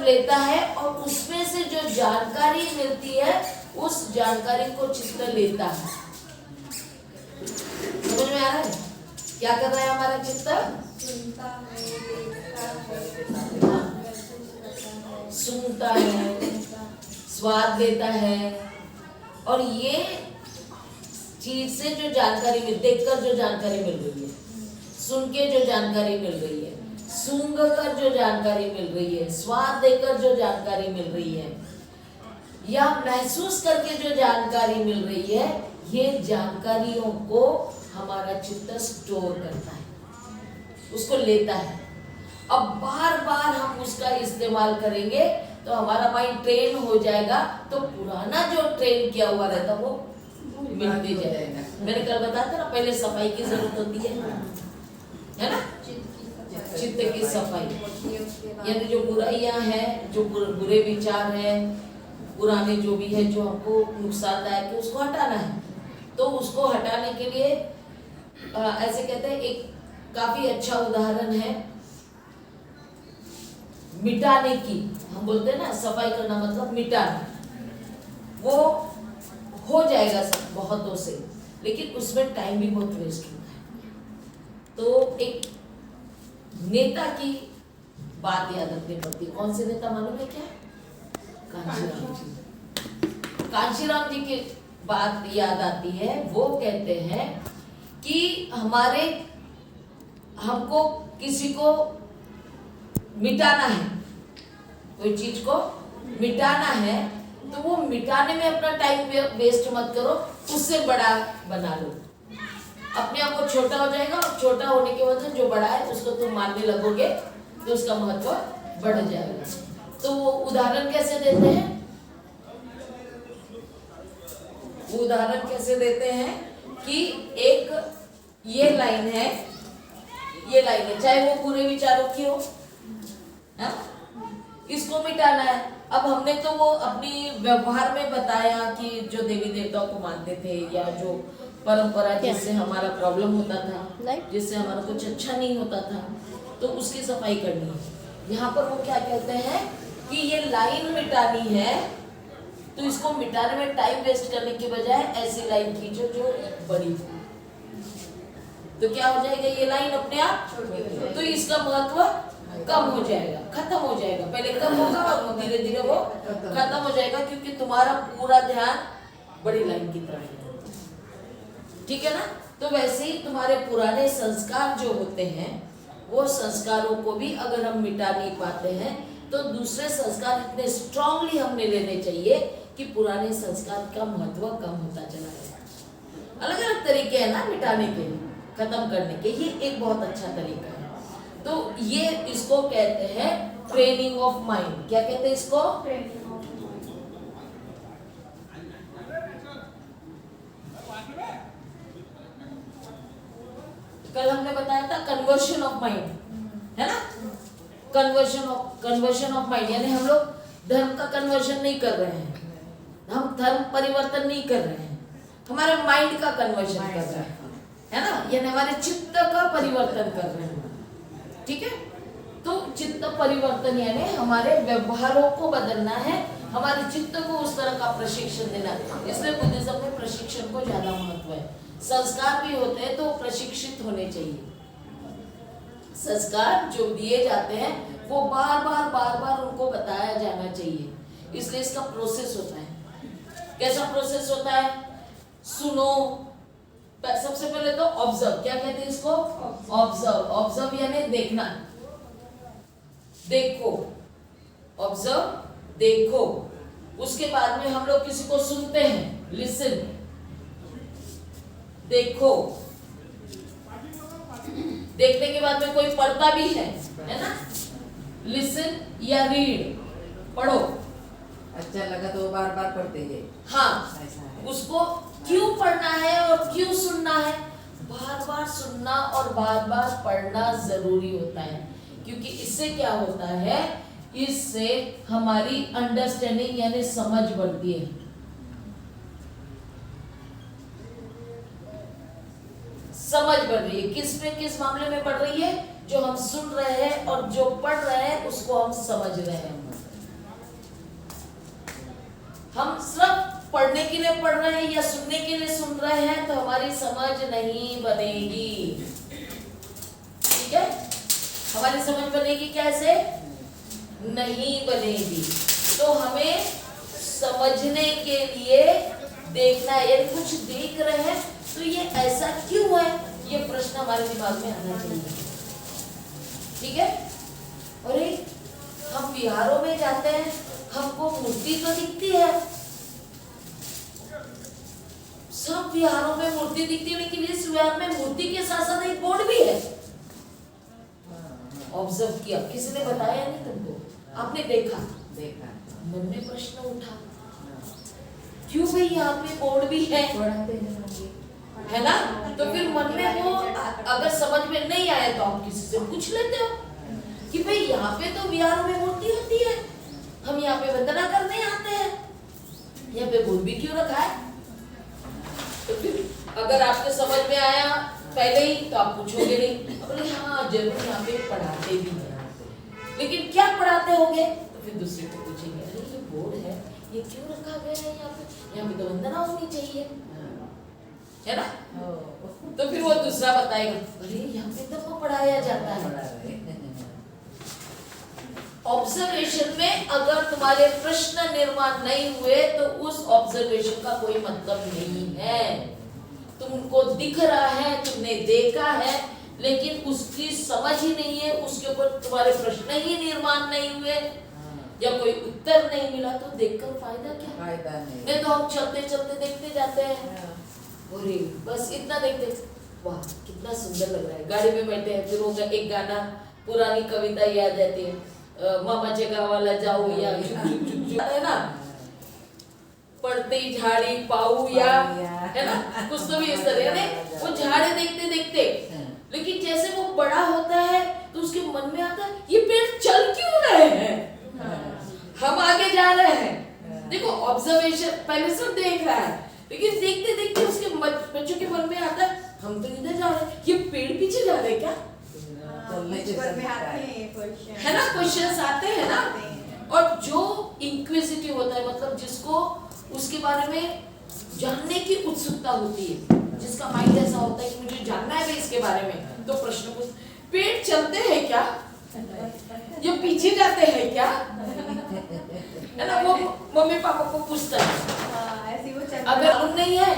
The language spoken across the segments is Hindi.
लेता है और उसमें से जो जानकारी मिलती है उस जानकारी को चित्त लेता है। समझ में आ रहा है क्या कर रहा है हमारा चित्त? सुनता है, स्वाद लेता है, और ये चीज से जो जानकारी देखकर जो जानकारी मिल रही है, सुन के जो जानकारी मिल रही है, सूंघ कर जो जानकारी मिल रही है, स्वाद देकर जो जानकारी मिल रही है, या महसूस करके जो जानकारी मिल रही है, ये जानकारियों को हमारा चित्त स्टोर करता है, उसको लेता है। अब बार बार हम उसका इस्तेमाल करेंगे तो हमारा माइंड ट्रेन हो जाएगा, तो पुराना जो ट्रेन किया हुआ रहता वो मिलते जाएगा। मैंने कल बताया था ना, पहले सफाई की जरूरत होती है ना, चित्त की सफाई, यानी जो बुराइयां हैं, जो बुरे विचार हैं, पुराने जो भी है जो हमको नुकसानदायक है, उसको हटाना है। तो उसको हटाने के लिए ऐसे कहते हैं, एक काफी अच्छा उदाहरण है मिटाने की। हम बोलते हैं ना सफाई करना मतलब मिटाना, वो हो जाएगा सब बहुतों से, लेकिन उसमें टाइम भी बहुत वेस्ट होता है। तो एक नेता की बात याद रखनी पड़ती है। कौन से नेता मालूम है क्या? कांशीराम जी। कांशीराम जी की बात याद आती है। वो कहते हैं कि हमको किसी को मिटाना है, कोई चीज को मिटाना है, तो वो मिटाने में अपना टाइम वेस्ट मत करो, उससे बड़ा बना लो। अपने आप को छोटा हो जाएगा, और छोटा होने के वजह जो बड़ा है उसको तुम मानने लगोगे तो उसका महत्व बढ़ जाएगा। तो वो उदाहरण कैसे देते हैं? उदाहरण कैसे देते हैं कि एक ये लाइन है, चाहे वो बुरे विचारों की हो, है? इसको मिटाना है। अब हमने तो वो अपनी व्यवहार में बताया कि जो देवी देवताओं को मानते थे, या जो परंपरा जिससे हमारा प्रॉब्लम होता था, जिससे हमारा कुछ अच्छा नहीं होता था, तो उसकी सफाई करनी है। यहाँ पर वो क्या कहते हैं कि ये लाइन मिटानी है, तो इसको मिटाने में टाइम वेस्ट करने की बजाय ऐसी लाइन खींचो जो बड़ी हो, तो क्या हो जाएगा, ये लाइन अपने आप, तो इसका महत्व कम हो जाएगा, खत्म हो जाएगा। पहले कम होगा और धीरे धीरे वो खत्म हो जाएगा, क्योंकि तुम्हारा पूरा ध्यान बड़ी लाइन की तरफ है। ठीक है ना? तो वैसे ही तुम्हारे पुराने संस्कार जो होते हैं, वो संस्कारों को भी अगर हम मिटा नहीं पाते हैं, तो दूसरे संस्कार इतने स्ट्रांगली हमने लेने चाहिए कि पुराने संस्कार का महत्व कम होता चला जाए। अलग अलग तरीके हैं ना मिटाने के, खत्म करने के, ये एक बहुत अच्छा तरीका है। तो ये इसको कहते हैं ट्रेनिंग ऑफ माइंड। क्या कहते हैं इसको? कल हमने बताया था कन्वर्शन ऑफ माइंड, है ना? कन्वर्शन ऑफ माइंड, यानी हम लोग धर्म का कन्वर्शन नहीं कर रहे हैं, हम धर्म परिवर्तन नहीं कर रहे हैं, हमारे माइंड का कन्वर्शन कर रहे हैं, है ना? यानी हमारे चित्त का परिवर्तन कर रहे हैं। ठीक है? तो चित्त परिवर्तन यानी हमारे व्यवहारों को बदलना है, हमारे चित्त को उस तरह का प्रशिक्षण देना है। इसलिए बुद्धिज्म में प्रशिक्षण को ज्यादा महत्व है। संस्कार भी होते हैं तो प्रशिक्षित होने चाहिए। संस्कार जो दिए जाते हैं वो बार बार उनको बताया जाना चाहिए, इसलिए इसका प्रोसेस होता है। कैसा प्रोसेस होता है? सुनो, सबसे पहले तो ऑब्जर्व। क्या कहते हैं इसको? ऑब्जर्व यानी देखना, देखो, ऑब्जर्व, देखो। उसके बाद में हम लोग किसी को सुनते हैं, लिसन, देखो। देखने के बाद में कोई पढ़ता भी है ना? लिसन या रीड, पढ़ो। अच्छा लगा तो बार बार पढ़ते हैं। हाँ, उसको क्यों पढ़ना है और क्यों सुनना है? बार बार सुनना और बार बार पढ़ना जरूरी होता है, क्योंकि इससे क्या होता है, इससे हमारी अंडरस्टैंडिंग यानी समझ बढ़ती है। समझ बढ़ रही है। किस मामले में बढ़ रही है? जो हम सुन रहे हैं और जो पढ़ रहे हैं उसको हम समझ रहे हैं। लिए पढ़ रहे हैं या सुनने के लिए सुन रहे हैं तो हमारी समझ नहीं बनेगी। ठीक है, हमारी समझ बनेगी कैसे? नहीं बनेगी। तो हमें समझने के लिए देखना है, यदि कुछ देख रहे हैं तो ये ऐसा क्यों है, ये प्रश्न हमारे दिमाग में आना चाहिए। ठीक है, अरे हम बिहारों में जाते हैं, हमको मूर्ति तो दिखती है, सब विहारों में मूर्ति दिखती है, लेकिन इस विहार में मूर्ति के साथ साथ एक बोर्ड भी है। ऑब्जर्व किया, किसी ने बताया नहीं तुमको, आपने देखा, मन में प्रश्न उठा, क्यों भाई यहाँ पे बोर्ड भी है ना? तो फिर मन में वो अगर समझ में नहीं आए तो आप किसी से पूछ लेते हो कि भाई यहाँ पे तो विहारों में मूर्ति होती है, हम यहाँ पे वंदना करने आते हैं, यहाँ पे बोर्ड भी क्यों रखा है? तो फिर अगर आपके समझ में आया पहले ही तो आप पूछोगे नहीं, बोले हाँ जरूर यहाँ पे पढ़ाते भी हैं, लेकिन क्या पढ़ाते होंगे? तो फिर दूसरे को पूछेंगे, अरे ये बोर्ड है, ये क्यों रखा गया है यहाँ पे तो वंदना होनी चाहिए, है ना? तो फिर वो दूसरा बताएगा, अरे यहाँ पे तो वो पढ़ाया जाता है। ऑब्जर्वेशन में अगर तुम्हारे प्रश्न निर्माण नहीं हुए तो उस ऑब्जर्वेशन का कोई मतलब नहीं है। तुमको दिख रहा है, तुमने देखा है, लेकिन उसकी समझ ही नहीं है, उसके ऊपर तुम्हारे प्रश्न ही निर्माण नहीं हुए या कोई उत्तर नहीं मिला तो देखकर फायदा क्या? फायदा नहीं। नहीं तो हम चलते चलते देखते जाते हैं, अरे बस इतना देखते, वाह कितना सुंदर लग रहा है, गाड़ी में बैठे हैं, फिर वो एक गाना पुरानी कविता याद आती है, मामाच्या गावाला जाऊ या है ना, पड़ते झाड़ी पाऊ या, है ना, कुछ तो भी इस तरह ने वो झाड़े देखते देखते, लेकिन जैसे वो बड़ा होता है तो उसके मन में आता है ये पेड़ चल क्यों रहे हैं, हम आगे जा रहे हैं। देखो ऑब्जर्वेशन पहले सब देख रहा है, लेकिन देखते देखते उसके बच्चों के मन में आता है हम तो इधर जा रहे हैं, ये पेड़ पीछे जा रहे हैं क्या? है ना, क्वेश्चंस आते हैं ना। और जो इंक्विजिटिव होता है, मतलब जिसको उसके बारे में जानने की उत्सुकता होती है, जिसका माइंड ऐसा होता है कि मुझे जानना है इसके बारे में, तो प्रश्न पूछ, पेड़ चलते हैं क्या, ये पीछे जाते हैं क्या, है ना, वो मम्मी पापा को पूछता है। अगर उन नहीं है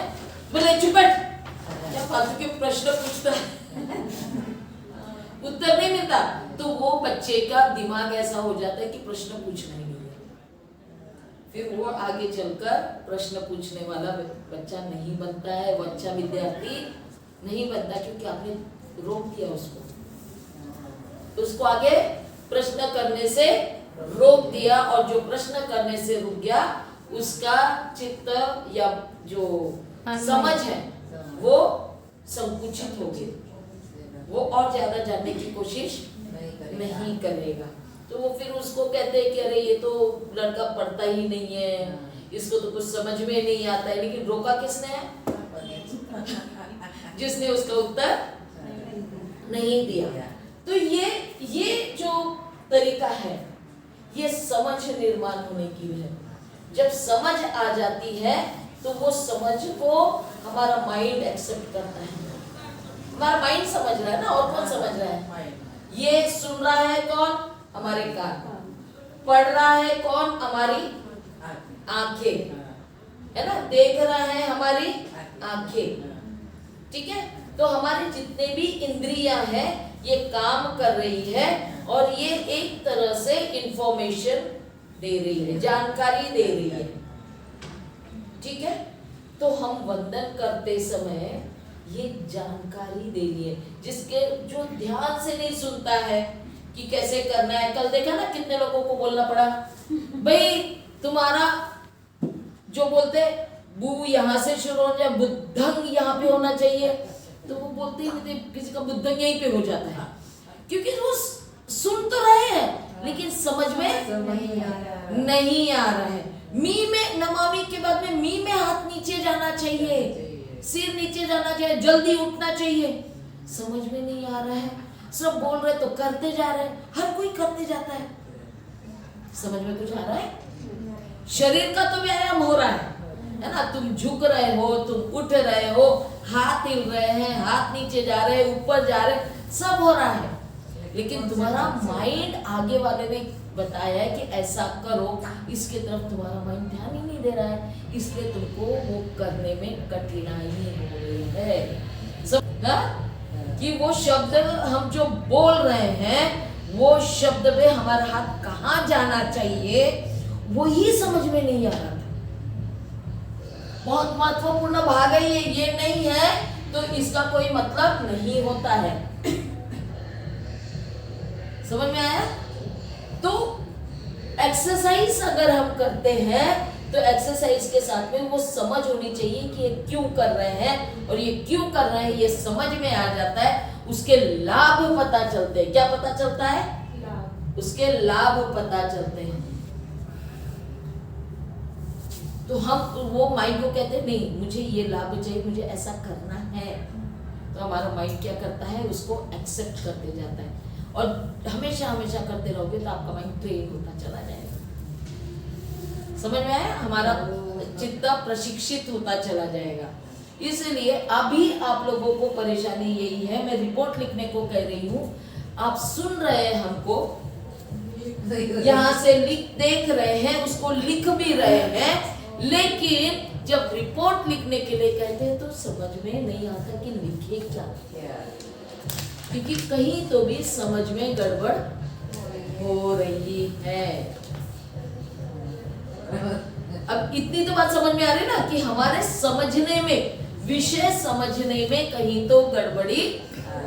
बोले चुप बैठ, क्या फालतू के प्रश्न पूछता है, उत्तर नहीं मिलता, तो वो बच्चे का दिमाग ऐसा हो जाता है कि प्रश्न पूछना ही नहीं है, फिर वो आगे चलकर प्रश्न पूछने वाला बच्चा नहीं बनता है, वो अच्छा विद्यार्थी नहीं बनता, क्योंकि आपने रोक दिया उसको आगे प्रश्न करने से रोक दिया, और जो प्रश्न करने से रुक गया उसका चित्त या जो समझ है वो संकुचित हो गई, वो और ज्यादा जानने की कोशिश नहीं करेगा। तो वो फिर उसको कहते हैं कि अरे ये तो लड़का पढ़ता ही नहीं है, इसको तो कुछ समझ में नहीं आता है, लेकिन रोका किसने है? जिसने उसका उत्तर नहीं दिया। तो ये जो तरीका है, ये समझ निर्माण होने की है। जब समझ आ जाती है तो वो समझ को हमारा माइंड एक्सेप्ट करता है, हमारा माइंड समझ रहा है ना, और कौन समझ रहा है? ये सुन रहा है कौन? हमारे कान। पढ़ रहा है कौन? हमारी आंखें, है ना, देख रहा है हमारी आंखें। ठीक है, तो हमारे जितने भी इंद्रियां हैं ये काम कर रही है, और ये एक तरह से इंफॉर्मेशन दे रही है, जानकारी दे रही है। ठीक है, तो हम वंदन करते समय ये जानकारी देनी है, जिसके जो ध्यान से नहीं सुनता है कि कैसे करना है। कल देखा ना कितने लोगों को बोलना पड़ा, भाई तुम्हारा जो बोलते बू यहाँ से शुरू हो जाए, बुद्धंग यहाँ पे होना चाहिए, तो वो बोलते ही नहीं, किसी का बुद्धंग यहीं पे हो जाता है, क्योंकि वो सुन तो रहे हैं लेकिन समझ में नहीं आ रहा है। मी में नमामि के बाद में मी में हाथ नीचे जाना चाहिए, सिर नीचे जाना चाहिए, जल्दी उठना चाहिए, समझ में नहीं आ रहा है। सब बोल रहे तो करते जा रहे हैं, हर कोई करते जाता है, समझ में कुछ आ रहा है? शरीर का तो व्यायाम हो रहा है, है ना, तुम झुक रहे हो, तुम उठ रहे हो, हाथ हिल रहे हैं, हाथ नीचे जा रहे हैं, ऊपर जा रहे हैं, सब हो रहा है, लेकिन तुम्हारा माइंड आगे वाले ने बताया है कि ऐसा करो, इसके तरफ तुम्हारा माइंड ध्यान ही नहीं दे रहा है, इसलिए तुमको वो करने में कठिनाई हो रही है। सब कि वो शब्द हम जो बोल रहे हैं, वो शब्द में हमारा हाथ कहाँ जाना चाहिए, वो ही समझ में नहीं आ रहा था। बहुत महत्वपूर्ण भाग है ये नहीं है तो इसका कोई मतलब नहीं होता है। समझ में आया? तो एक्सरसाइज अगर हम करते हैं तो एक्सरसाइज के साथ में वो समझ होनी चाहिए कि ये क्यों कर रहे हैं, और ये क्यों कर रहे हैं ये समझ में आ जाता है, उसके लाभ पता चलते हैं। क्या पता चलता है? उसके लाभ पता चलते हैं। तो हम वो माइंड को कहते हैं नहीं मुझे ये लाभ चाहिए, मुझे ऐसा करना है, तो हमारा माइंड क्या करता है, उसको एक्सेप्ट करते जाता है, और हमेशा हमेशा करते रहोगे तो आपका माइंड ट्रेन होता चला जाएगा। समझ में आया? हमारा चित्त प्रशिक्षित होता चला जाएगा। इसलिए अभी आप लोगों को परेशानी यही है, मैं रिपोर्ट लिखने को कह रही हूँ, आप सुन रहे हैं हमको, यहाँ से देख रहे हैं, उसको लिख भी रहे हैं, लेकिन जब रिपोर्ट लिखने के लिए कहते हैं तो समझ में नहीं आता कि लिखे क्या, क्योंकि कहीं तो भी समझ में गड़बड़ हो रही है। अब इतनी तो बात समझ में आ रही ना कि हमारे समझने में, विषय समझने में कहीं तो गड़बड़ी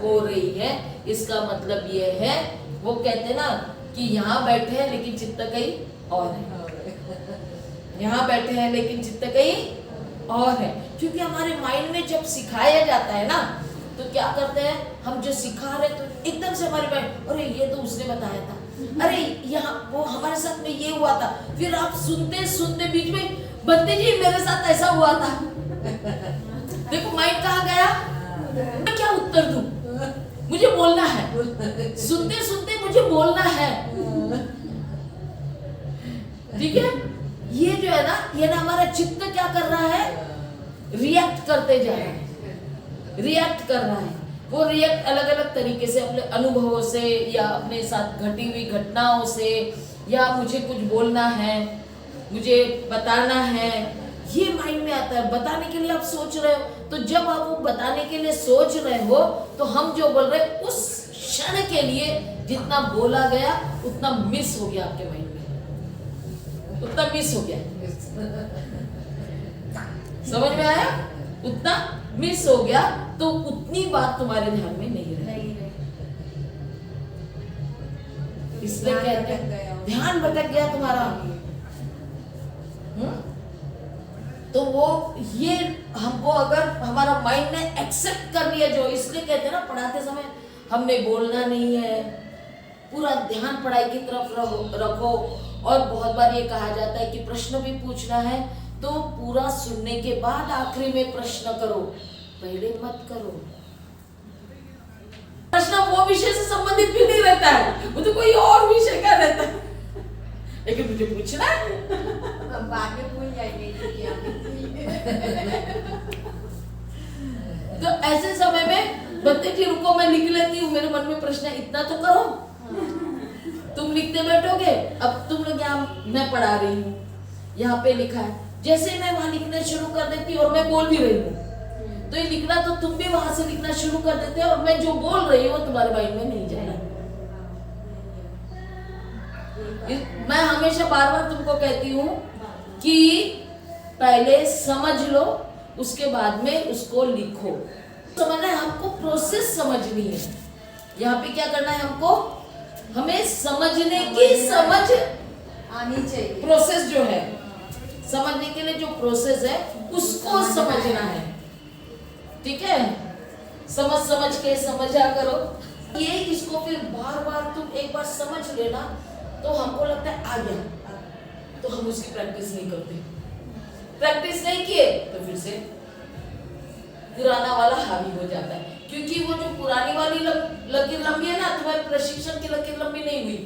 हो रही है। इसका मतलब ये है, वो कहते ना कि यहाँ बैठे हैं लेकिन चित्त कहीं और है, यहाँ बैठे हैं लेकिन चित्त कहीं और है, क्योंकि हमारे माइंड में जब सिखाया जाता है ना तो क्या करते हैं, हम जो सिखा रहे तो एकदम से हमारे माइंड, अरे ये तो उसने बताया था, अरे यहाँ वो हमारे साथ में ये हुआ था, फिर आप सुनते सुनते बीच में बंदे जी मेरे साथ ऐसा हुआ था। देखो माइंड कहाँ गया, मैं क्या उत्तर दूं, मुझे बोलना है, सुनते सुनते मुझे बोलना है। ठीक है, ये जो है ना, ये ना हमारा चित्त क्या कर रहा है, रिएक्ट करते जा रहा है, रिएक्ट कर रहा है। वो रिएक्ट अलग अलग तरीके से, अपने अनुभवों से या अपने साथ घटी हुई घटनाओं से, या मुझे कुछ बोलना है, मुझे बताना है, ये माइंड में आता है। बताने के लिए आप सोच रहे हो, तो जब आप वो बताने के लिए सोच रहे हो तो हम जो बोल रहे हैं उस क्षण के लिए जितना बोला गया उतना मिस हो गया, आपके माइंड में उतना मिस हो गया। समझ में आया? उतना मिस हो गया, तो उतनी बात तुम्हारे ध्यान में नहीं रही। इसलिए कहते हैं ध्यान भटक गया तुम्हारा। तो वो ये हमको अगर हमारा माइंड ने एक्सेप्ट कर लिया, जो इसलिए कहते हैं ना पढ़ाते समय हमने बोलना नहीं है, पूरा ध्यान पढ़ाई की तरफ रखो। और बहुत बार ये कहा जाता है कि प्रश्न भी पूछना है तो पूरा सुनने के बाद आखिरी में प्रश्न करो, पहले मत करो। प्रश्न वो विषय से संबंधित भी नहीं रहता है, वो तो कोई और विषय का रहता है, लेकिन मुझे पूछना है। बाद में भूल जाएंगे। तो ऐसे समय में बच्चे जी रुको मैं लिख लेती हूँ, मेरे मन में प्रश्न है, इतना तो करो। तुम लिखते बैठोगे, अब तुम लोग यहाँ मैं पढ़ा रही हूँ, यहाँ पे लिखा है, जैसे मैं वहां लिखना शुरू कर देती और मैं बोल भी रही हूँ, तो ये लिखना तो तुम भी वहां से लिखना शुरू कर देते हो, और मैं जो बोल रही हूँ तुम्हारे माइंड में नहीं जाएगा। मैं हमेशा बार बार तुमको कहती हूँ कि पहले समझ लो, उसके बाद में उसको लिखो। समझना है, हमको प्रोसेस समझनी है। यहाँ पे क्या करना है, हमको हमें समझने की समझ आनी चाहिए। प्रोसेस जो है, समझने के लिए जो प्रोसेस है उसको समझना है। ठीक है, समझ के समझा करो। ये इसको फिर बार बार तुम एक बार समझ लेना तो हमको लगता है आ गया, तो हम उसकी प्रैक्टिस नहीं करते। प्रैक्टिस नहीं किए तो फिर से पुराना वाला हावी हो जाता है, क्योंकि वो जो पुरानी वाली लकीर लंबी है ना, तुम्हारे प्रशिक्षण की लकीर लंबी नहीं हुई।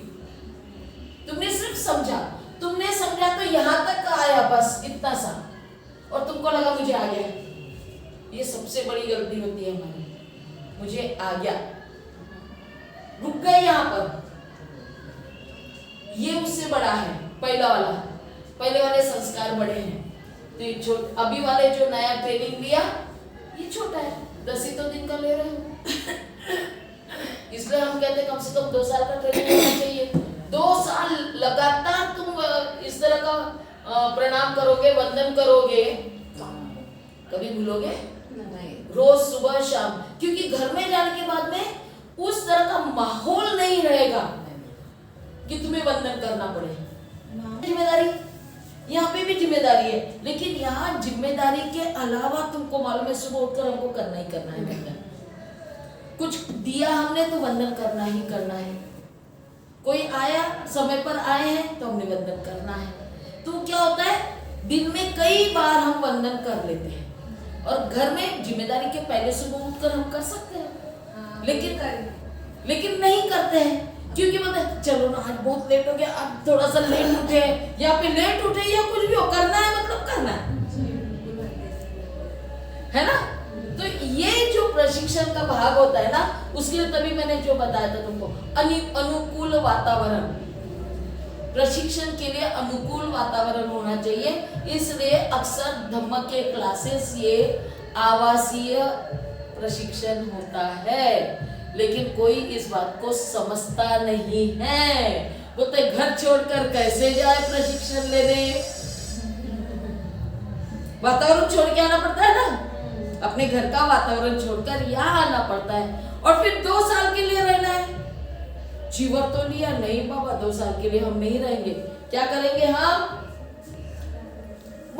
तुमने सिर्फ समझा, तुमने समझा तो यहाँ तक आया, बस इतना सा। और तुमको लगा मुझे आ गया, ये सबसे बड़ी गलती होती है हमारी। मुझे आ गया, रुक गए यहाँ पर, ये उससे बड़ा है पहला वाला, पहले वाले संस्कार बड़े हैं। तो ये अभी वाले जो नया ट्रेनिंग लिया ये छोटा है, 10 ही तो दिन का ले रहे हो। इसलिए हम कहते हैं कम से कम 2 साल का ट्रेनिंग होना चाहिए। 2 साल लगातार तुम इस तरह का प्रणाम करोगे, वंदन करोगे, कभी भूलोगे नहीं। रोज सुबह शाम, क्योंकि घर में जाने के बाद में उस तरह का माहौल नहीं रहेगा कि तुम्हें वंदन करना पड़े। जिम्मेदारी यहाँ पे भी जिम्मेदारी है, लेकिन यहाँ जिम्मेदारी के अलावा तुमको मालूम है सुबह उठकर हमको करना ही करना है वंदन। कुछ दिया हमने तो वंदन करना ही करना है। कोई आया, समय पर आए हैं तो हमने वंदन करना है। तो क्या होता है, दिन में कई बार हम वंदन कर लेते हैं, और घर में जिम्मेदारी के पहले सुबह उठकर हम कर सकते हैं, लेकिन नहीं करते हैं। क्योंकि बोलते हैं चलो ना आज बहुत लेट हो गया, अब थोड़ा सा लेट उठे, या फिर लेट उठे या कुछ भी हो, करना है मतलब करना है ना। तो ये जो प्रशिक्षण का भाग होता है ना, उसके लिए तभी मैंने जो बताया था तुमको, अनुकूल वातावरण, प्रशिक्षण के लिए अनुकूल वातावरण होना चाहिए। इसलिए अक्सर धम्म के क्लासेस ये आवासीय प्रशिक्षण होता है, लेकिन कोई इस बात को समझता नहीं है। बोलते घर छोड़कर कैसे जाए प्रशिक्षण लेने, वातावरण छोड़ के आना पड़ता है ना, अपने घर का वातावरण छोड़कर यहाँ आना पड़ता है, और फिर 2 साल के लिए रहना है। जीवर तो लिया नहीं बाबा, 2 साल के लिए हम नहीं रहेंगे, क्या करेंगे हम,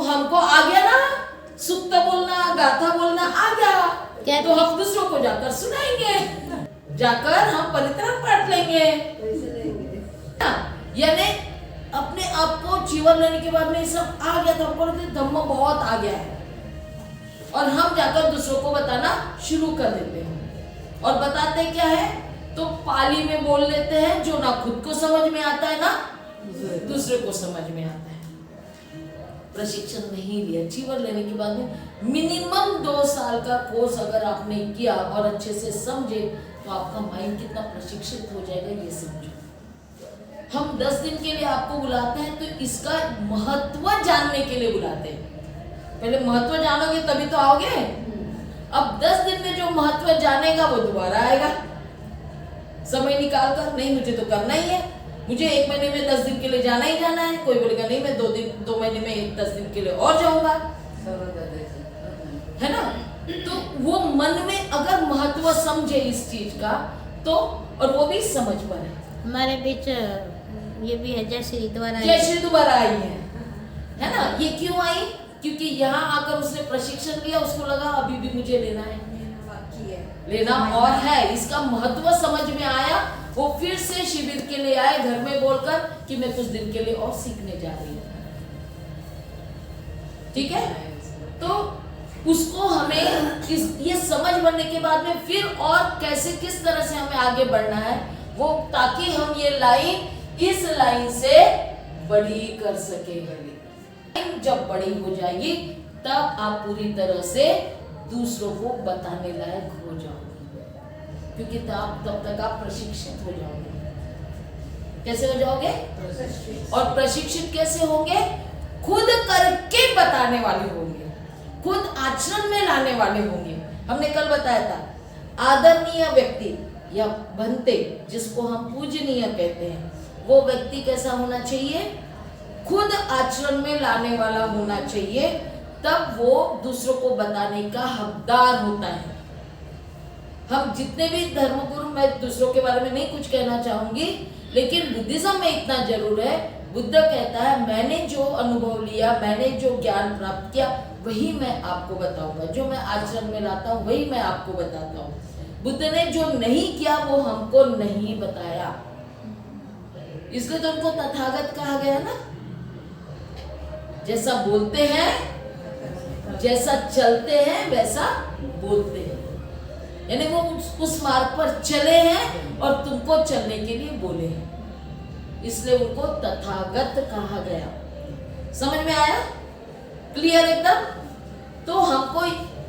हमको आ गया ना सुक्त बोलना, गाथा बोलना आ गया, तो हम दूसरों को जाकर सुनाएंगे, जाकर हम परित्राण पाठ लेंगे। यानी अपने आप को जीवन लेने के बाद में सब आ गया, तो हमको धम्म बहुत आ गया है, और हम जाकर दूसरों को बताना शुरू कर देते हैं। और बताते क्या है, तो पाली में बोल लेते हैं, जो ना खुद को समझ में आता है ना दूसरे को समझ में आता है। प्रशिक्षण नहीं लिया, जीवन लेने के बाद में मिनिमम 2 साल का कोर्स अगर आपने किया और अच्छे से समझे, तो आपका माइंड कितना प्रशिक्षित हो जाएगा ये समझो। हम 10 दिन के लिए आपको बुलाते हैं, तो इसका महत्व जानने के लिए बुलाते हैं। पहले महत्व जानोगे तभी तो आओगे। अब 10 दिन में जो महत्व जानेगा वो दोबारा आएगा, समय निकाल कर, नहीं मुझे तो करना ही है, मुझे 1 महीने में 10 दिन के लिए जाना ही जाना है। कोई बोलेगा नहीं मैं 2 महीने में 10 दिन के लिए और जाऊंगा, है ना। तो वो मन में अगर महत्व समझे इस चीज का, तो और वो भी समझ पर है। हमारे बीच ये भी है जय श्री दोबारा, जय श्री दोबारा आई है ना। ये क्यों आई, क्योंकि यहाँ आकर उसने प्रशिक्षण लिया, उसको लगा अभी भी मुझे लेना है, लेना और है, इसका महत्व समझ में आया। वो फिर से शिविर के लिए आए, घर में बोलकर कि मैं कुछ दिन के लिए और सीखने जा रही हूँ, ठीक है। तो उसको हमें ये समझ बनने के बाद में फिर और कैसे किस तरह से हमें आगे बढ़ना है, वो ताकि हम ये लाइन इस लाइन से बड़ी कर सके। जब बड़ी हो जाएगी तब आप पूरी तरह से दूसरों को बताने लायक हो जाओगे, क्योंकि तब तक आप प्रशिक्षित हो जाओगे। कैसे हो जाओगे, और प्रशिक्षित कैसे होंगे, खुद करके बताने वाले होंगे, खुद आचरण में लाने वाले होंगे। हमने कल बताया था आदरणीय व्यक्ति या बनते, जिसको हम पूजनीय कहते हैं, वो व्यक्ति कैसा होना चाहिए, खुद आचरण में लाने वाला होना चाहिए, तब वो दूसरों को बताने का हकदार होता है। हम जितने भी धर्मगुरु, मैं दूसरों के बारे में नहीं कुछ कहना चाहूंगी, लेकिन बुद्धिज्म में इतना जरूर है, बुद्ध कहता है मैंने जो अनुभव लिया, मैंने जो ज्ञान प्राप्त किया, वही मैं आपको बताऊंगा, जो मैं आचरण में लाता हूँ वही मैं आपको बताता हूँ। बुद्ध ने जो नहीं किया वो हमको नहीं बताया, इसलिए तो उनको तथागत कहा गया ना। जैसा बोलते हैं, जैसा चलते हैं, वैसा बोलते हैं, यानी वो उस मार्ग पर चले हैं और तुमको चलने के लिए बोले हैं, इसलिए उनको तथागत कहा गया। समझ में आया। क्लियर एकदम। तो हमको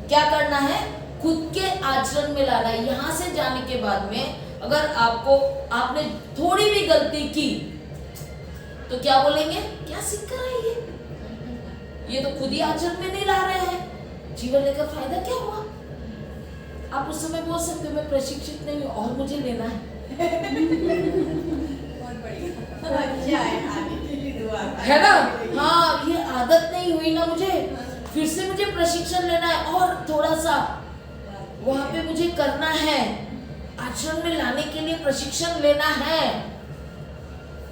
क्या करना है, खुद के आचरण में लाना है। यहां से जाने के बाद में अगर आपने थोड़ी भी गलती की तो क्या बोलेंगे, क्या सीख कर आई ये तो खुद ही आचरण में नहीं ला रहे हैं, जीवन लेकर फायदा क्या हुआ। आप उस समय बोल सकते हो मैं प्रशिक्षित नहीं हूँ और मुझे लेना है। बहुत बढ़िया, अच्छा है, आगे के लिए दुआ है ना। हाँ, ये आदत नहीं हुई ना मुझे, फिर से मुझे प्रशिक्षण लेना है और थोड़ा सा वहां पे मुझे करना है, आचरण में लाने के लिए प्रशिक्षण लेना है।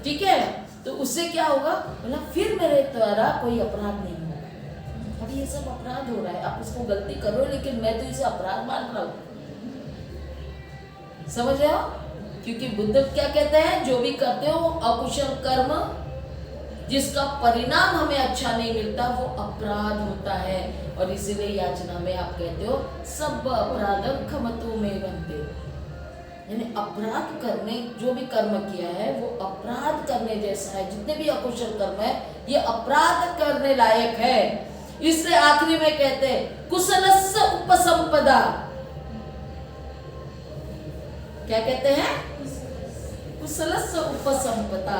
ठीक है, तो उससे क्या होगा, मतलब फिर मेरे द्वारा कोई अपराध नहीं होगा। अब ये सब अपराध हो रहा है, आप उसको गलती करो लेकिन मैं तो इसे अपराध मान रहा हूं, समझ रहे हो। क्योंकि बुद्ध क्या कहते हैं, जो भी करते हो अकुशल कर्म जिसका परिणाम हमें अच्छा नहीं मिलता वो अपराध होता है। और इसीलिए याचना में आप कहते हो सब अपराधम क्षमतु में बनते, यानी अपराध करने, जो भी कर्म किया है वो अपराध करने जैसा है। जितने भी अकुशल कर्म है ये अपराध करने लायक है। इसलिए आखिरी में कहते हैं कुशलस्य उपसंपदा। क्या कहते हैं, कुशलस्य उपसंपदा।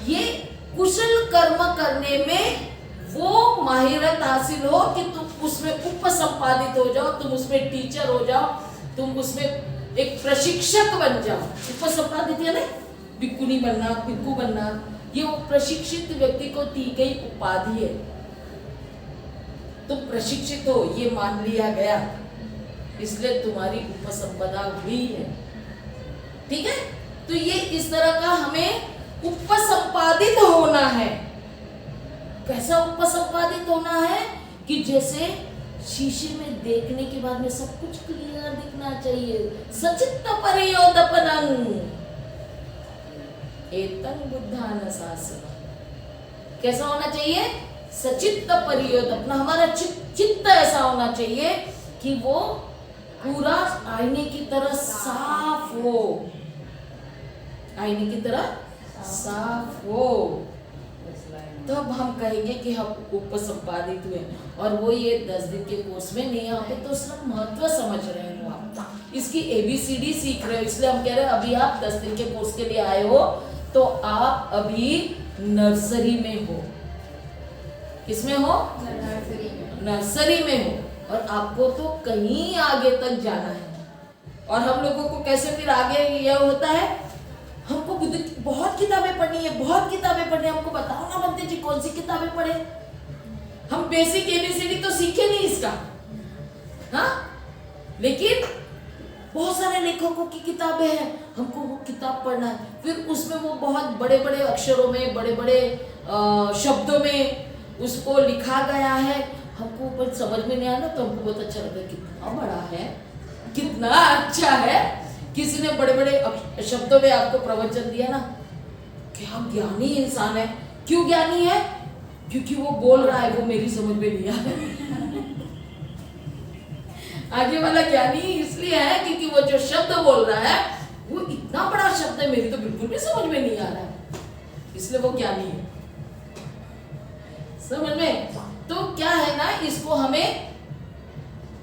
ये कुशल कर्म करने में वो माहिरत हासिल हो कि तुम उसमें उपसंपादित हो जाओ, तुम उसमें टीचर हो जाओ, तुम उसमें एक प्रशिक्षक बन जाओ। उपसंपादित है ना, भिक्खुनी बनना, भिक्खु बनना, ये वो प्रशिक्षित व्यक्ति को दी गई उपाधि है। तुम प्रशिक्षित हो ये मान लिया गया, इसलिए तुम्हारी उपसंपदा हुई है। ठीक है, तो ये इस तरह का हमें उपसंपादित होना है। कैसा उपसंपादित होना है कि जैसे शीशे में देखने के बाद में सब कुछ क्लियर दिखना चाहिए। सचित्त परियोदपनं एतं बुद्धान शासनम्। कैसा होना चाहिए, सचित्त परियोदपन। हमारा चित्त ऐसा होना चाहिए कि वो पूरा आईने की तरह साफ हो, आईने की तरह साफ हो, तब हम कहेंगे कि हम उपसंपादित हुए। और वो ये 10 दिन के कोर्स में नहीं, यहाँ पे तो सिर्फ महत्व समझ रहे हो, आप इसकी ABCD सीख रहे हो। इसलिए हम कह रहे हैं अभी आप 10 दिन के कोर्स के लिए आए हो तो आप अभी नर्सरी में हो। किसमें हो, नर्सरी में हो, और आपको तो कहीं आगे तक जाना है। और हम लोगों को कैसे फिर आगे यह होता है, हमको बुद्ध की बहुत किताबें पढ़नी है, बहुत किताबें पढ़नी है। हमको बताओ ना बनते जी कौन सी किताबें पढ़े। हम बेसिक ABCD तो सीखे नहीं इसका, हाँ, लेकिन बहुत सारे लेखकों की किताबें हैं, हमको वो किताब पढ़ना है। फिर उसमें वो बहुत बड़े बड़े अक्षरों में, बड़े बड़े शब्दों में उसको लिखा गया है। हमको ऊपर समझ में नहीं आया ना तो हमको बहुत अच्छा लगता है, कितना बड़ा है, कितना अच्छा है। किसी ने बड़े बड़े शब्दों में आपको प्रवचन दिया ना, क्या ज्ञानी इंसान है। क्यों ज्ञानी है, क्योंकि वो बोल रहा है वो मेरी समझ में नहीं आ रहा। आगे वाला ज्ञानी इसलिए है क्योंकि वो जो शब्द बोल रहा है वो इतना बड़ा शब्द है, मेरी तो बिल्कुल भी समझ में नहीं आ रहा है, इसलिए वो ज्ञानी है। समझ में। तो क्या है ना, इसको हमें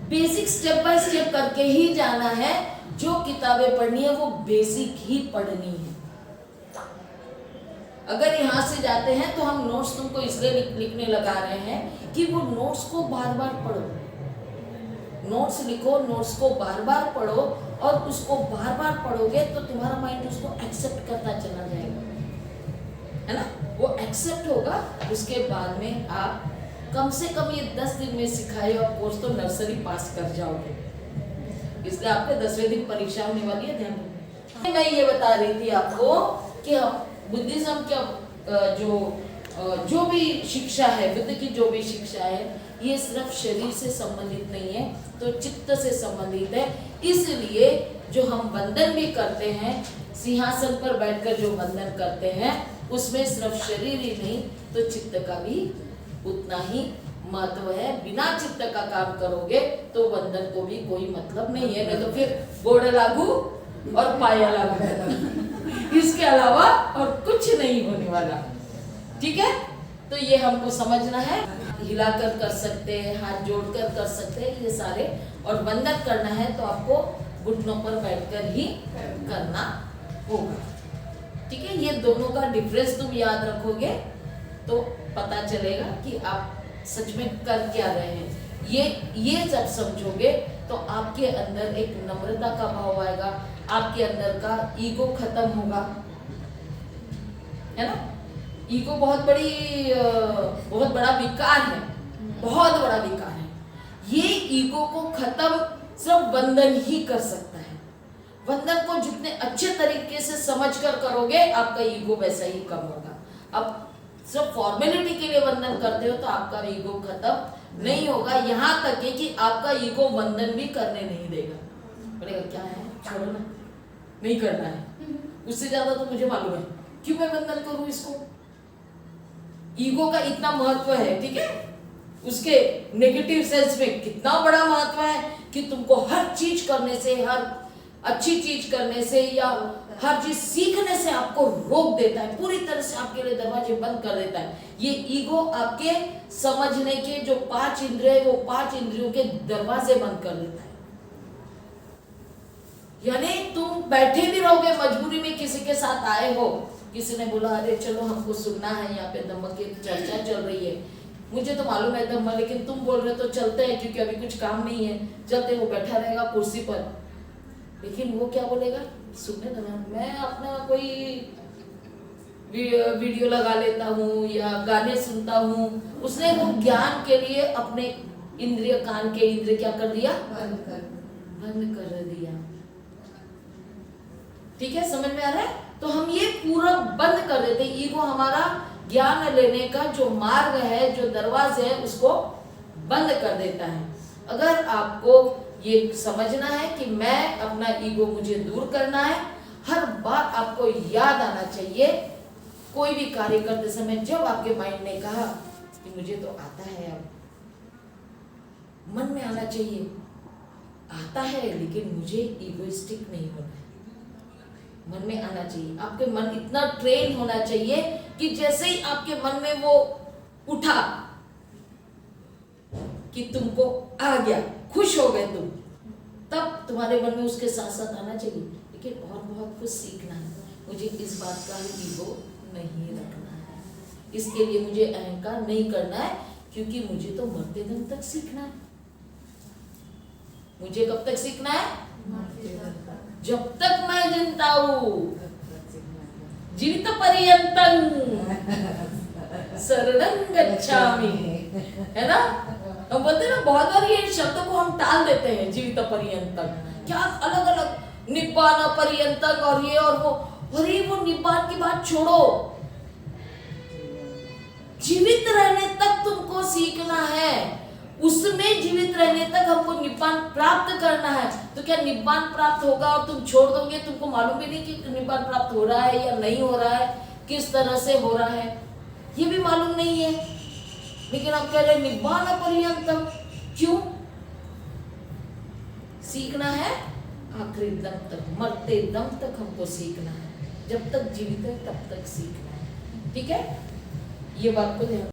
बेसिक स्टेप बाय स्टेप करके ही जाना है। जो किताबें पढ़नी है वो बेसिक ही पढ़नी है। अगर यहां से जाते हैं तो हम नोट्स तुमको इसलिए लिखने लगा रहे हैं कि वो नोट्स को बार बार पढ़ो, नोट्स लिखो, नोट्स को बार बार पढ़ो, और उसको बार बार पढ़ोगे तो तुम्हारा माइंड उसको एक्सेप्ट करता चला जाएगा, है ना। वो एक्सेप्ट होगा, उसके बाद में आप कम से कम ये 10 दिन में सिखाए और कोर्स तो नर्सरी पास कर जाओगे। इसलिए आपके 10वें दिन परीक्षा होने वाली है, ध्यान रखना। मैं ये बता रही थी आपको कि बुद्धिज्म क्या जो भी शिक्षा है, बुद्ध की जो भी शिक्षा है, ये सिर्फ शरीर से संबंधित नहीं है, तो चित्त से संबंधित है। इसलिए जो हम बंधन भी करते हैं, सिंहासन पर बैठकर जो बंधन करते हैं, उसमें सिर्फ शरीर ही नहीं तो चित्त का भी उतना ही महत्व है। बिना चित्त का काम करोगे तो बंधन को भी कोई मतलब नहीं है, नहीं तो फिर बोर्ड लागू और पाया लागू, इसके अलावा और कुछ नहीं होने वाला। ठीक है, तो ये हमको समझना है। हिलाकर कर सकते हैं, हाथ जोड़कर कर सकते हैं ये सारे। और वंदन करना है तो आपको घुटनों पर बैठकर ही करना होगा। ठीक है, ये दोनों का डिफरेंस तुम याद रखोगे तो पता चलेगा कि आप सच में कर क्या रहे हैं। ये जब समझोगे तो आपके अंदर एक नम्रता का भाव आएगा, आपके अंदर का ईगो खत्म होगा, है ना। ईगो बहुत बड़ा विकार है, बहुत बड़ा विकार है। ये ईगो को खत्म सिर्फ वंदन ही कर सकता है। वंदन को जितने अच्छे तरीके से समझकर करोगे आपका ईगो वैसा ही कम होगा। अब सिर्फ फॉर्मेलिटी के लिए वंदन करते हो तो आपका ईगो खत्म नहीं होगा, यहाँ तक है कि आपका ईगो वंदन भी करने नहीं देगा। बोलेगा क्या है, छोड़ो ना, नहीं करना है। उससे ज्यादा तो मुझे मालूम है, क्यों मैं वंदन करूं इसको। ईगो का इतना महत्व है, ठीक है, उसके नेगेटिव सेंस में कितना बड़ा महत्व है कि तुमको हर चीज करने से, हर अच्छी चीज करने से या हर चीज सीखने से आपको रोक देता है, पूरी तरह से आपके लिए दरवाजे बंद कर देता है। ये ईगो आपके समझने के जो 5 इंद्रिय है वो 5 इंद्रियों के दरवाजे बंद कर देता है। यानी तुम बैठे भी रहोगे, मजबूरी में किसी के साथ आए हो, किसी ने बोला अरे चलो हमको सुनना है, यहाँ पे धम्म की चर्चा चल रही है, मुझे तो मालूम है धम्म, लेकिन तुम बोल रहे तो चलते हैं क्योंकि अभी कुछ काम नहीं है, चलते। वो बैठा रहेगा कुर्सी पर, लेकिन वो क्या बोलेगा, सुनने दो ना, मैं अपना कोई वीडियो लगा लेता हूँ या गाने सुनता हूँ। उसने वो ज्ञान के लिए अपने इंद्रिय, कान के इंद्रिय क्या कर दिया, बंद कर दिया। ठीक है, समझ में आ रहा है। तो हम ये पूरा बंद कर देते, ईगो हमारा ज्ञान लेने का जो मार्ग है, जो दरवाजे है, उसको बंद कर देता है। अगर आपको ये समझना है कि मैं अपना ईगो मुझे दूर करना है, हर बार आपको याद आना चाहिए, कोई भी कार्य करते समय जब आपके माइंड ने कहा कि मुझे तो आता है, अब मन में आना चाहिए आता है, लेकिन मुझे ईगोइस्टिक नहीं होना है। मन में आना चाहिए, आपके मन इतना ट्रेन होना चाहिए कि जैसे ही आपके मन में वो उठा कि तुमको आ गया, खुश हो गए तुम, तब तुम्हारे मन में उसके साथ साथ आना चाहिए लेकिन और बहुत कुछ सीखना है, मुझे इस बात का ईगो नहीं रखना है, इसके लिए मुझे अहंकार नहीं करना है, क्योंकि मुझे तो मरते दम तक सीखना है। मुझे कब तक सीखना है, जब तक मैं जिंदा हूँ, जीवित पर्यंतं शरणं गच्छामि, है ना। हम बोलते हैं ना, बहुत बार ये शब्दों को हम टाल देते हैं, जीवित पर्यंतं, क्या अलग अलग निब्बान पर्यंतं और ये और वो, अरे वो निब्बान की बात छोड़ो, जीवित रहने तक तुमको सीखना है, उसमें जीवित रहने तक हमको निब्बान प्राप्त करना है। तो क्या निब्बान प्राप्त होगा और तुम छोड़ दोगे, तुमको मालूम भी नहीं कि निब्बान प्राप्त हो रहा है या नहीं हो रहा है, किस तरह से हो रहा है, ये भी मालूम नहीं है, लेकिन आप कह रहे निब्बान पर्यंतं। क्यों सीखना है, आखिरी दम तक, मरते दम तक हमको सीखना है, जब तक जीवित है तब तक सीखना है। ठीक है, ये बात को ध्यान